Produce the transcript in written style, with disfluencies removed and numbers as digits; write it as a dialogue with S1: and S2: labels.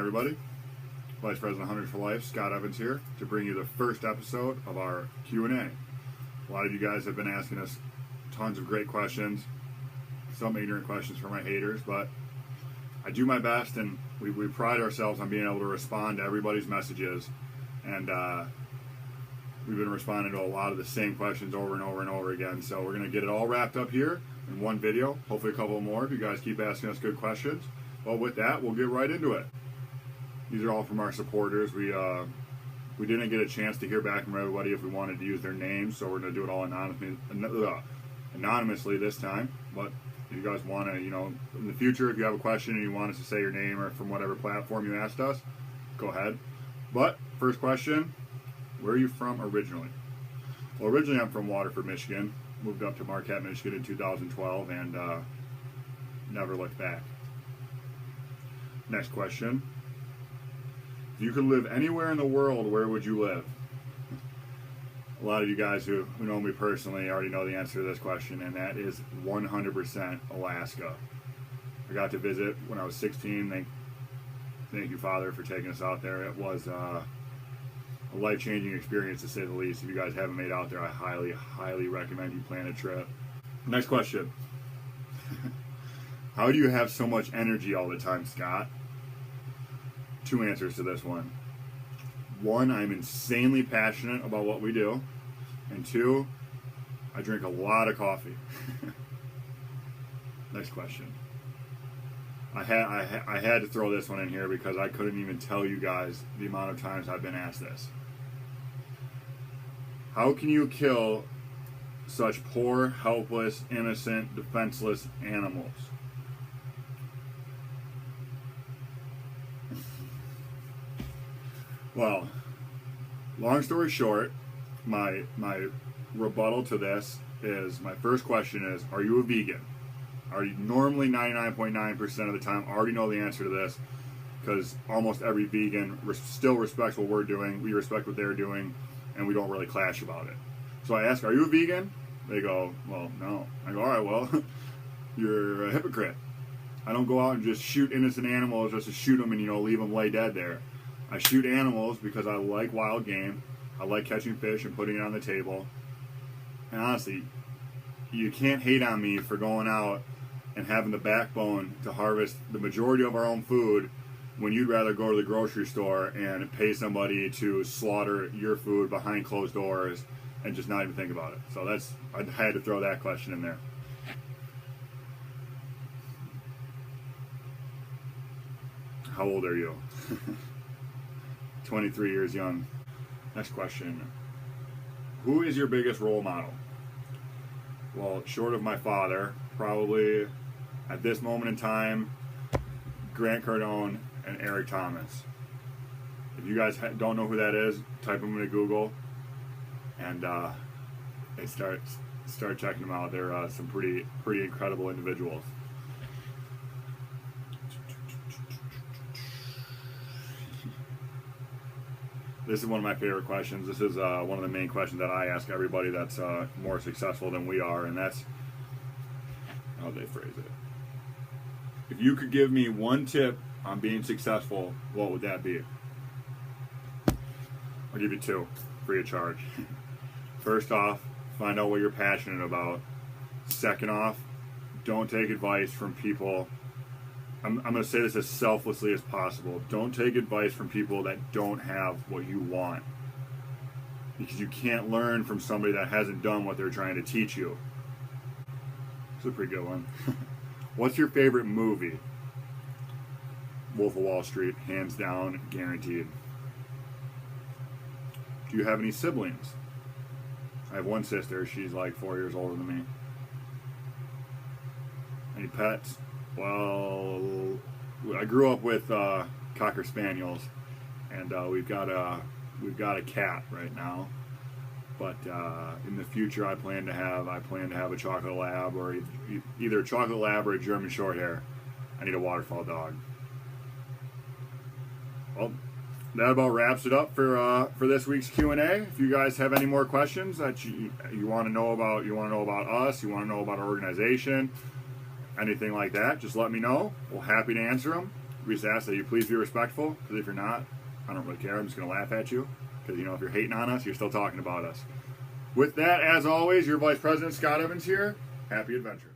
S1: everybody. Vice President Hunters for Life, Scott Evans here to bring you the first episode of our Q&A. A lot of you guys have been asking us tons of great questions, some ignorant questions for my haters, but I do my best, and we pride ourselves on being able to respond to everybody's messages, and we've been responding to a lot of the same questions over and over and over again, so we're going to get it all wrapped up here in one video, hopefully a couple more if you guys keep asking us good questions. Well, with that, we'll get right into it. These are all from our supporters. We didn't get a chance to hear back from everybody if we wanted to use their names, so we're going to do it all anonymously this time. But if you guys want to, in the future, if you have a question and you want us to say your name or from whatever platform you asked us, go ahead. But first question, where are you from originally? Well, originally I'm from Waterford, Michigan. Moved up to Marquette, Michigan in 2012 and never looked back. Next question. If you could live anywhere in the world, where would you live? A lot of you guys who know me personally already know the answer to this question, and that is 100% Alaska. I got to visit when I was 16. Thank you, Father, for taking us out there. It was a life-changing experience, to say the least. If you guys haven't made it out there, I highly, highly recommend you plan a trip. Next question. How do you have so much energy all the time, Scott? Two answers to this one. One, I'm insanely passionate about what we do. And two, I drink a lot of coffee. Next question. I had to throw this one in here because I couldn't even tell you guys the amount of times I've been asked this. How can you kill such poor, helpless, innocent, defenseless animals? Well, long story short, my rebuttal to this is, my first question is, are you a vegan? Normally 99.9% of the time already know the answer to this, because almost every vegan still respects what we're doing, we respect what they're doing, and we don't really clash about it. So I ask, are you a vegan? They go, well, no. I go, all right, well, you're a hypocrite. I don't go out and just shoot innocent animals just to shoot them and, leave them lay dead there. I shoot animals because I like wild game. I like catching fish and putting it on the table. And honestly, you can't hate on me for going out and having the backbone to harvest the majority of our own food when you'd rather go to the grocery store and pay somebody to slaughter your food behind closed doors and just not even think about it. So I had to throw that question in there. How old are you? 23 years young. Next question. Who is your biggest role model? Well, short of my father, probably at this moment in time, Grant Cardone and Eric Thomas. If you guys don't know who that is, type them into Google and start checking them out. They're some pretty incredible individuals. This is one of my favorite questions. This is one of the main questions that I ask everybody that's more successful than we are, and that's, how they phrase it. If you could give me one tip on being successful, what would that be? I'll give you two, free of charge. First off, find out what you're passionate about. Second off, don't take advice from people. I'm going to say this as selflessly as possible. Don't take advice from people that don't have what you want, because you can't learn from somebody that hasn't done what they're trying to teach you. It's a pretty good one. What's your favorite movie? Wolf of Wall Street, hands down, guaranteed. Do you have any siblings? I have one sister. She's like 4 years older than me. Any pets? Well, I grew up with Cocker Spaniels, and we've got a cat right now. But in the future, I plan to have a chocolate lab, or either a chocolate lab or a German Shorthair. I need a waterfowl dog. Well, that about wraps it up for this week's Q&A. If you guys have any more questions that you want to know about, us, you want to know about our organization, anything like that, just let me know. We're happy to answer them. we just ask that you please be respectful, because if you're not, I don't really care. I'm just going to laugh at you, because, if you're hating on us, you're still talking about us. With that, as always, your Vice President Scott Evans here. Happy adventures.